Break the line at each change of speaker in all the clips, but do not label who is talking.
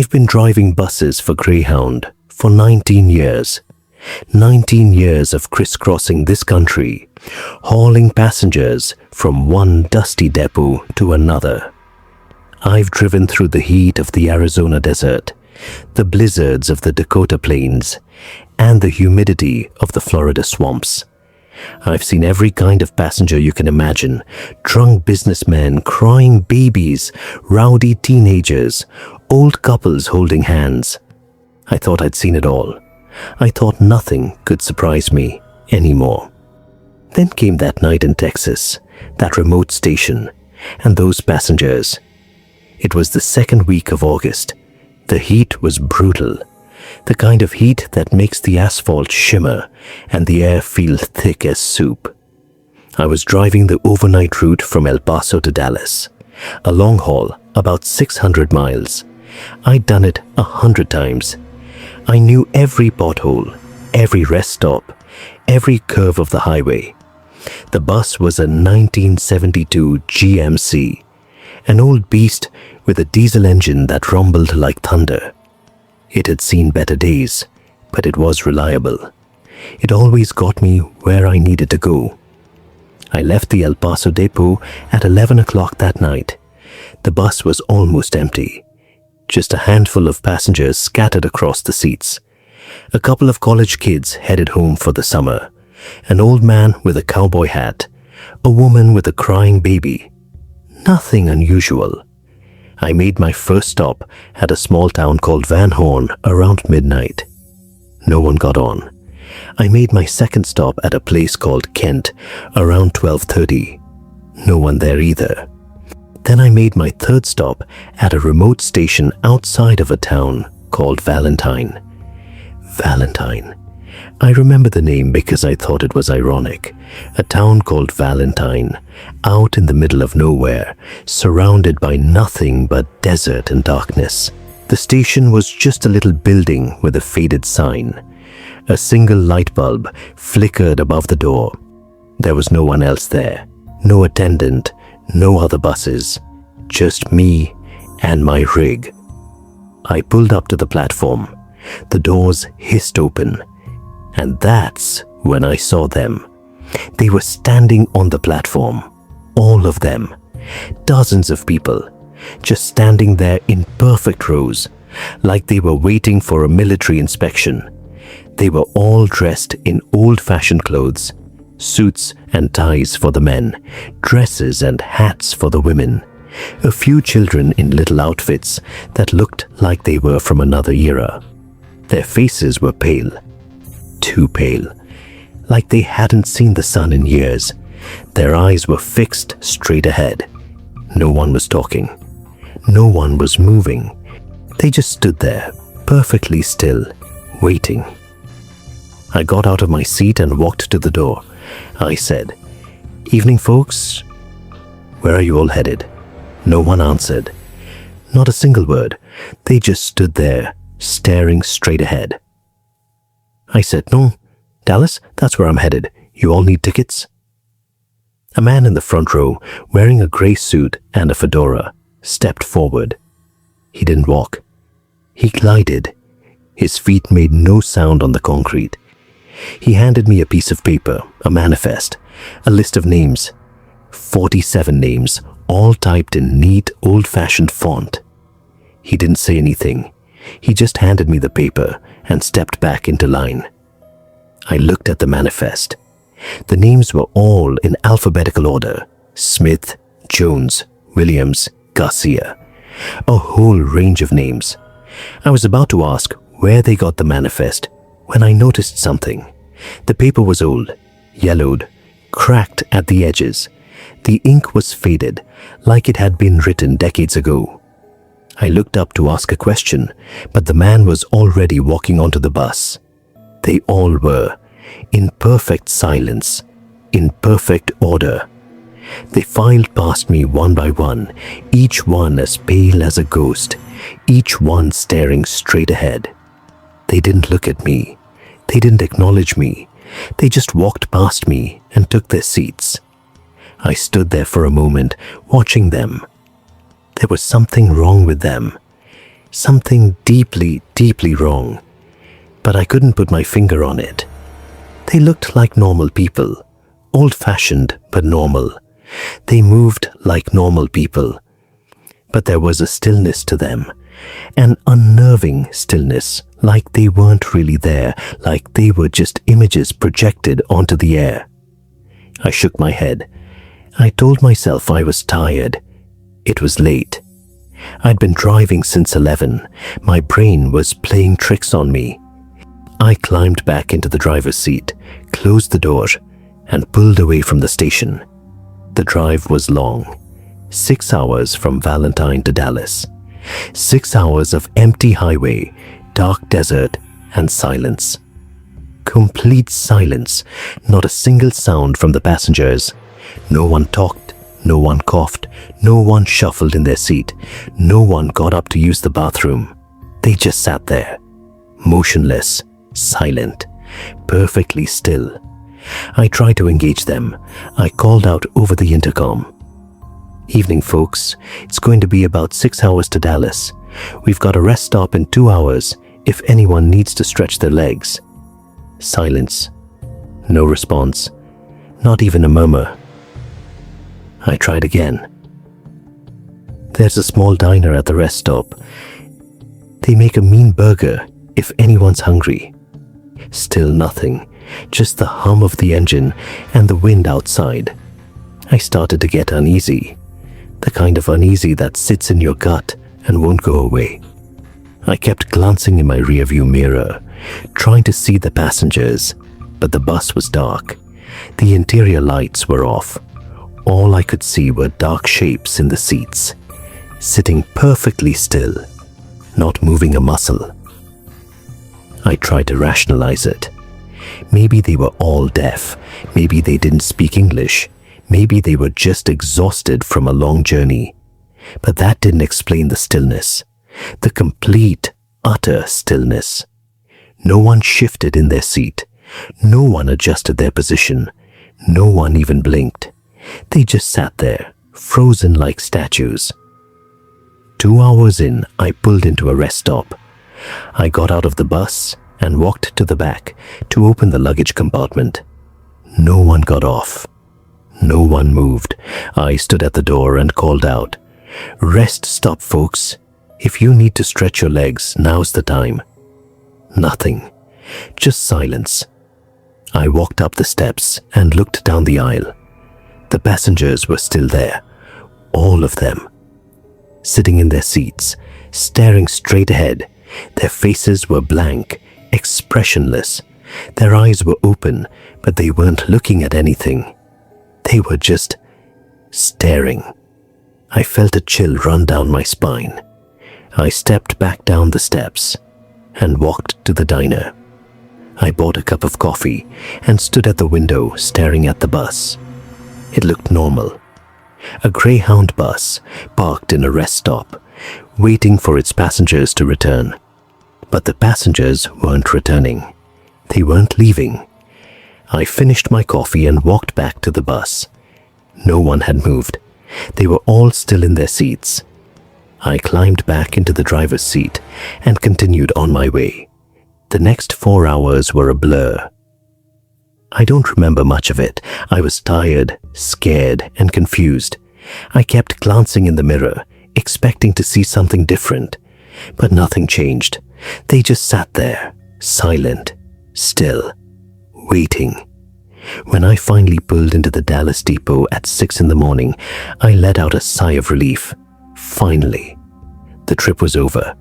I've been driving buses for Greyhound for 19 years. 19 years of crisscrossing this country, hauling passengers from one dusty depot to another. I've driven through the heat of the Arizona desert, the blizzards of the Dakota plains, and the humidity of the Florida swamps. I've seen every kind of passenger you can imagine: drunk businessmen, crying babies, rowdy teenagers, old couples holding hands. I thought I'd seen it all. I thought nothing could surprise me anymore. Then came that night in Texas, that remote station, and those passengers. It was the second week of August. The heat was brutal, the kind of heat that makes the asphalt shimmer and the air feel thick as soup. I was driving the overnight route from El Paso to Dallas, a long haul, about 600 miles. I'd done it 100 times. I knew every pothole, every rest stop, every curve of the highway. The bus was a 1972 GMC, an old beast with a diesel engine that rumbled like thunder. It had seen better days, but it was reliable. It always got me where I needed to go. I left the El Paso depot at 11 o'clock that night. The bus was almost empty. Just a handful of passengers scattered across the seats. A couple of college kids headed home for the summer. An old man with a cowboy hat. A woman with a crying baby. Nothing unusual. I made my first stop at a small town called Van Horn around midnight. No one got on. I made my second stop at a place called Kent around 12:30. No one there either. Then I made my third stop at a remote station outside of a town called Valentine. Valentine. I remember the name because I thought it was ironic. A town called Valentine, out in the middle of nowhere, surrounded by nothing but desert and darkness. The station was just a little building with a faded sign. A single light bulb flickered above the door. There was no one else there. No attendant, no other buses. Just me and my rig. I pulled up to the platform. The doors hissed open. And that's when I saw them. They were standing on the platform. All of them. Dozens of people. Just standing there in perfect rows, like they were waiting for a military inspection. They were all dressed in old-fashioned clothes. Suits and ties for the men. Dresses and hats for the women. A few children in little outfits that looked like they were from another era. Their faces were pale. Too pale, like they hadn't seen the sun in years. Their eyes were fixed straight ahead. No one was talking. No one was moving. They just stood there, perfectly still, waiting. I got out of my seat and walked to the door. I said, "Evening, folks. Where are you all headed?" No one answered. Not a single word. They just stood there, staring straight ahead. I said, "No, Dallas, that's where I'm headed. You all need tickets?" A man in the front row, wearing a gray suit and a fedora, stepped forward. He didn't walk. He glided. His feet made no sound on the concrete. He handed me a piece of paper, a manifest, a list of names. 47 names, all typed in neat, old-fashioned font. He didn't say anything. He just handed me the paper and stepped back into line. I looked at the manifest. The names were all in alphabetical order: Smith, Jones, Williams, Garcia. A whole range of names. I was about to ask where they got the manifest when I noticed something. The paper was old, yellowed, cracked at the edges. The ink was faded, like it had been written decades ago. I looked up to ask a question, but the man was already walking onto the bus. They all were, in perfect silence, in perfect order. They filed past me one by one, each one as pale as a ghost, each one staring straight ahead. They didn't look at me. They didn't acknowledge me. They just walked past me and took their seats. I stood there for a moment, watching them. There was something wrong with them. Something deeply, deeply wrong. But I couldn't put my finger on it. They looked like normal people, old-fashioned but normal. They moved like normal people. But there was a stillness to them, an unnerving stillness, like they weren't really there, like they were just images projected onto the air. I shook my head. I told myself I was tired. It was late. I'd been driving since 11. My brain was playing tricks on me. I climbed back into the driver's seat, closed the door, and pulled away from the station. The drive was long. 6 hours from Valentine to Dallas. 6 hours of empty highway, dark desert, and silence. Complete silence. Not a single sound from the passengers. No one talked. No one coughed. No one shuffled in their seat. No one got up to use the bathroom. They just sat there, motionless, silent, perfectly still. I tried to engage them. I called out over the intercom. "Evening, folks. It's going to be about 6 hours to Dallas. We've got a rest stop in 2 hours if anyone needs to stretch their legs." Silence. No response. Not even a murmur. I tried again. "There's a small diner at the rest stop. They make a mean burger if anyone's hungry." Still nothing. Just the hum of the engine and the wind outside. I started to get uneasy. The kind of uneasy that sits in your gut and won't go away. I kept glancing in my rearview mirror, trying to see the passengers, but the bus was dark. The interior lights were off. All I could see were dark shapes in the seats, sitting perfectly still, not moving a muscle. I tried to rationalize it. Maybe they were all deaf. Maybe they didn't speak English. Maybe they were just exhausted from a long journey. But that didn't explain the stillness. The complete, utter stillness. No one shifted in their seat. No one adjusted their position. No one even blinked. They just sat there, frozen like statues. 2 hours in, I pulled into a rest stop. I got out of the bus and walked to the back to open the luggage compartment. No one got off. No one moved. I stood at the door and called out, "Rest stop, folks. If you need to stretch your legs, now's the time." Nothing. Just silence. I walked up the steps and looked down the aisle. The passengers were still there. All of them. Sitting in their seats, staring straight ahead. Their faces were blank, expressionless. Their eyes were open, but they weren't looking at anything. They were just staring. I felt a chill run down my spine. I stepped back down the steps and walked to the diner. I bought a cup of coffee and stood at the window staring at the bus. It looked normal. A Greyhound bus parked in a rest stop, waiting for its passengers to return. But the passengers weren't returning. They weren't leaving. I finished my coffee and walked back to the bus. No one had moved. They were all still in their seats. I climbed back into the driver's seat and continued on my way. The next 4 hours were a blur. I don't remember much of it. I was tired, scared, and confused. I kept glancing in the mirror, expecting to see something different. But nothing changed. They just sat there, silent, still, waiting. When I finally pulled into the Dallas depot at 6 in the morning, I let out a sigh of relief. Finally. The trip was over.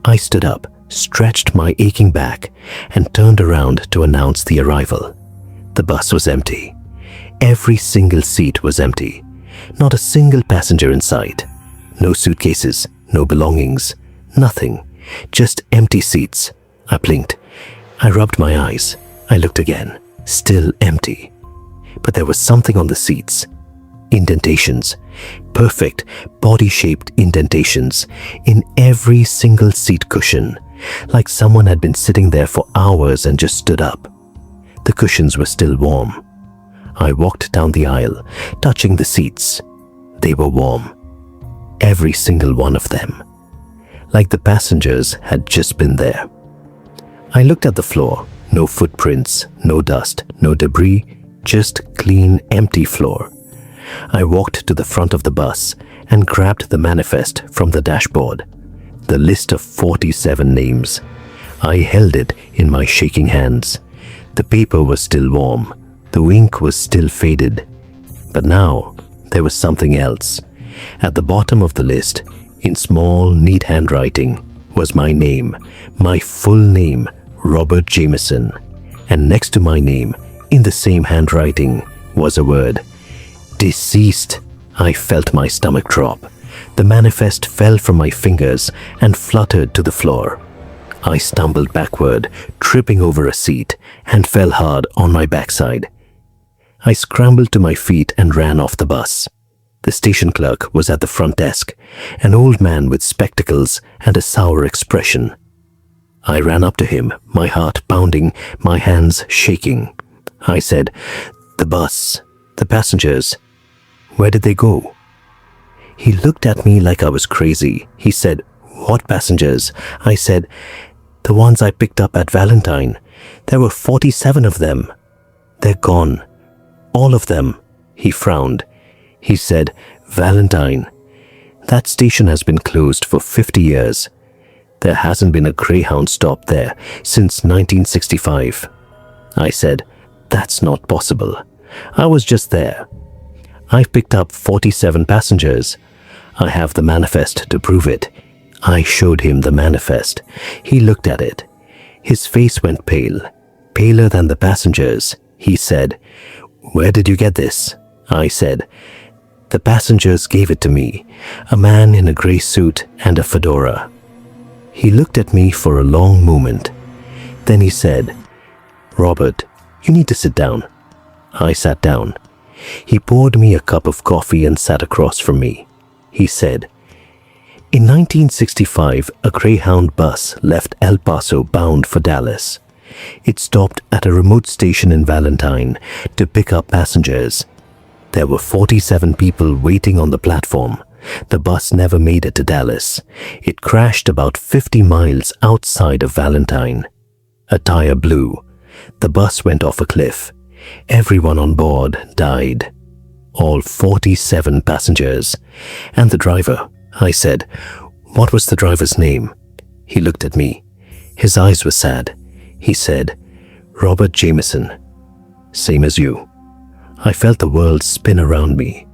I stood up, stretched my aching back, and turned around to announce the arrival. The bus was empty. Every single seat was empty. Not a single passenger in sight. No suitcases, no belongings, nothing. Just empty seats. I blinked. I rubbed my eyes. I looked again. Still empty. But there was something on the seats. Indentations. Perfect, body-shaped indentations in every single seat cushion, like someone had been sitting there for hours and just stood up. The cushions were still warm. I walked down the aisle, touching the seats. They were warm. Every single one of them. like the passengers had just been there. I looked at the floor. No footprints, no dust, no debris, just clean, empty floor. I walked to the front of the bus and grabbed the manifest from the dashboard. The list of 47 names. I held it in my shaking hands. The paper was still warm. The ink was still faded. But now, there was something else. At the bottom of the list, in small, neat handwriting, was my name, my full name, Robert Jameson. And next to my name, in the same handwriting, was a word. Deceased. I felt my stomach drop. The manifest fell from my fingers and fluttered to the floor. I stumbled backward, tripping over a seat, and fell hard on my backside. I scrambled to my feet and ran off the bus. The station clerk was at the front desk, an old man with spectacles and a sour expression. I ran up to him, my heart pounding, my hands shaking. I said, "The bus, the passengers, where did they go?" He looked at me like I was crazy. He said, "What passengers?" I said, "The ones I picked up at Valentine. There were 47 of them. They're gone. All of them." He frowned. He said, "Valentine. That station has been closed for 50 years. There hasn't been a Greyhound stop there since 1965. I said, "That's not possible. I was just there. I've picked up 47 passengers. I have the manifest to prove it." I showed him the manifest. He looked at it. His face went pale, paler than the passengers. He said, "Where did you get this?" I said, "The passengers gave it to me, a man in a gray suit and a fedora." He looked at me for a long moment. Then he said, "Robert, you need to sit down." I sat down. He poured me a cup of coffee and sat across from me. He said, "In 1965, a Greyhound bus left El Paso bound for Dallas. It stopped at a remote station in Valentine to pick up passengers. There were 47 people waiting on the platform. The bus never made it to Dallas. It crashed about 50 miles outside of Valentine. A tire blew. The bus went off a cliff. Everyone on board died. All 47 passengers. And the driver." I said, "What was the driver's name?" He looked at me. His eyes were sad. He said, "Robert Jameson. Same as you." I felt the world spin around me.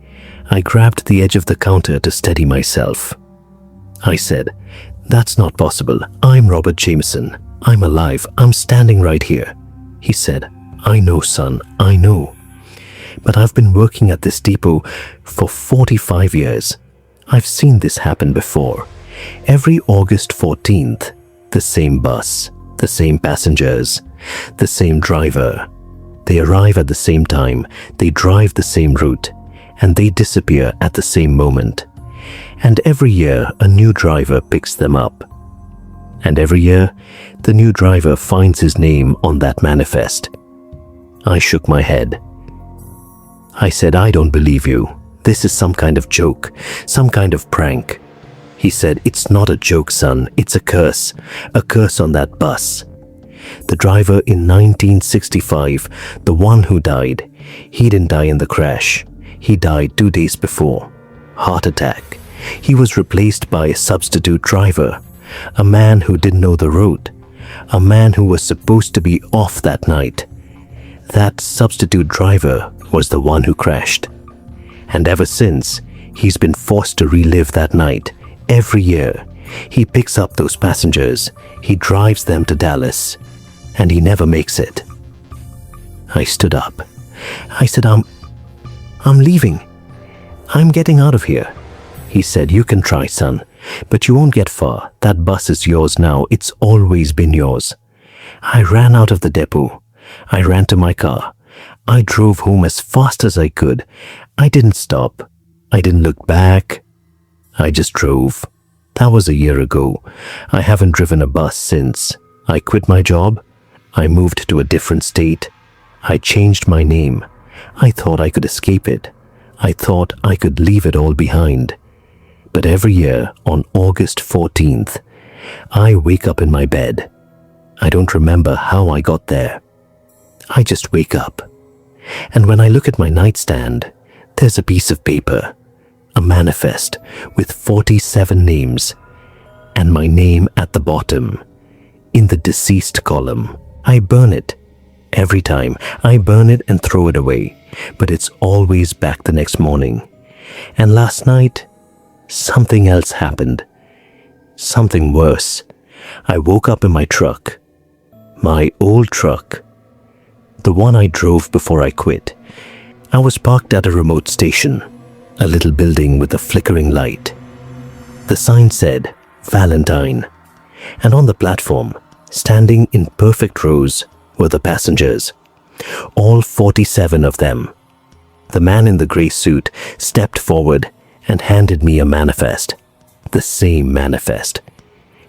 I grabbed the edge of the counter to steady myself. I said, "That's not possible. I'm Robert Jameson. I'm alive. I'm standing right here." He said, "I know, son, I know. But I've been working at this depot for 45 years. I've seen this happen before. Every August 14th, the same bus, the same passengers, the same driver. They arrive at the same time, they drive the same route, and they disappear at the same moment. And every year, a new driver picks them up. And every year, the new driver finds his name on that manifest." I shook my head. I said, "I don't believe you. This is some kind of joke, some kind of prank." He said, "It's not a joke, son. It's a curse on that bus. The driver in 1965, the one who died, he didn't die in the crash. He died 2 days before. Heart attack. He was replaced by a substitute driver, a man who didn't know the road, a man who was supposed to be off that night. That substitute driver was the one who crashed. And ever since, he's been forced to relive that night. Every year, he picks up those passengers, he drives them to Dallas, and he never makes it." I stood up. I said, I'm leaving. I'm getting out of here." He said, "You can try, son, but you won't get far. That bus is yours now. It's always been yours." I ran out of the depot. I ran to my car. I drove home as fast as I could. I didn't stop. I didn't look back. I just drove. That was a year ago. I haven't driven a bus since. I quit my job. I moved to a different state. I changed my name. I thought I could escape it. I thought I could leave it all behind. But every year on August 14th, I wake up in my bed. I don't remember how I got there. I just wake up. And when I look at my nightstand, there's a piece of paper, a manifest with 47 names, and my name at the bottom, in the deceased column. I burn it. Every time, I burn it and throw it away, but it's always back the next morning. And last night, something else happened. Something worse. I woke up in my truck. My old truck. The one I drove before I quit. I was parked at a remote station, a little building with a flickering light. The sign said, Valentine. And on the platform, standing in perfect rows, were the passengers. All 47 of them. The man in the grey suit stepped forward and handed me a manifest. The same manifest.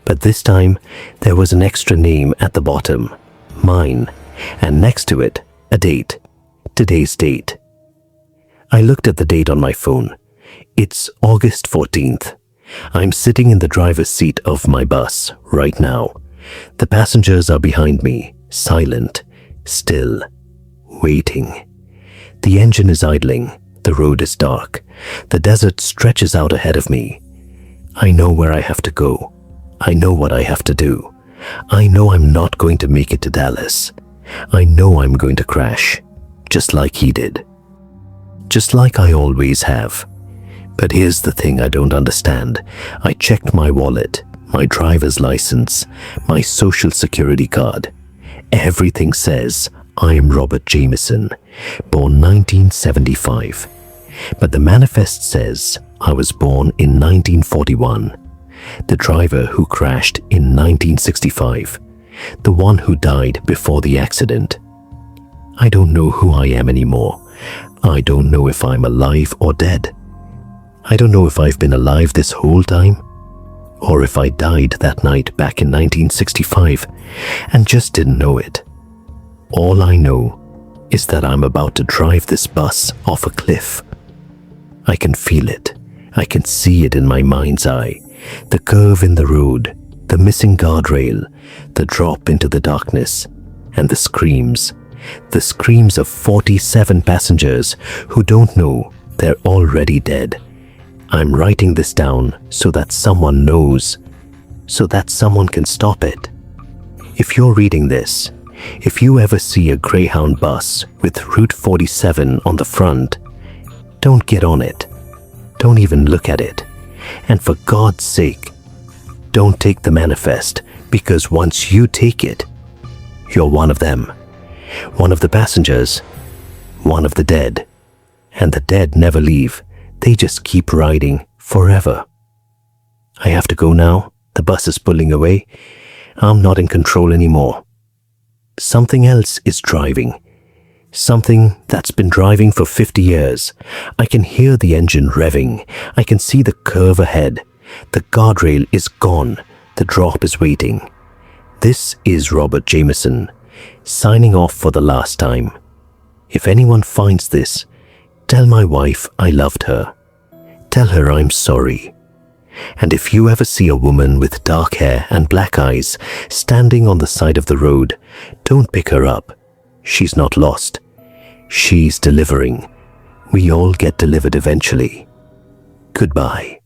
But this time, there was an extra name at the bottom. Mine. And next to it, a date. Today's date. I looked at the date on my phone. It's August 14th. I'm sitting in the driver's seat of my bus right now. The passengers are behind me, silent, still, waiting. The engine is idling. The road is dark. The desert stretches out ahead of me. I know where I have to go. I know what I have to do. I know I'm not going to make it to Dallas. I know I'm going to crash, just like he did. Just like I always have. But here's the thing I don't understand. I checked my wallet, my driver's license, my social security card. Everything says I'm Robert Jameson, born 1975. But the manifest says I was born in 1941. The driver who crashed in 1965. The one who died before the accident. I don't know who I am anymore. I don't know if I'm alive or dead. I don't know if I've been alive this whole time, or if I died that night back in 1965 and just didn't know it. All I know is that I'm about to drive this bus off a cliff. I can feel it. I can see it in my mind's eye. The curve in the road, the missing guardrail, the drop into the darkness, and the screams of 47 passengers who don't know they're already dead. I'm writing this down so that someone knows, so that someone can stop it. If you're reading this, if you ever see a Greyhound bus with Route 47 on the front, don't get on it. Don't even look at it. And for God's sake, don't take the manifest, because once you take it, you're one of them. One of the passengers, one of the dead. And the dead never leave. They just keep riding forever. I have to go now. The bus is pulling away. I'm not in control anymore. Something else is driving. Something that's been driving for 50 years. I can hear the engine revving. I can see the curve ahead. The guardrail is gone. The drop is waiting. This is Robert Jameson, signing off for the last time. If anyone finds this, tell my wife I loved her. Tell her I'm sorry. And if you ever see a woman with dark hair and black eyes standing on the side of the road, don't pick her up. She's not lost. She's delivering. We all get delivered eventually. Goodbye.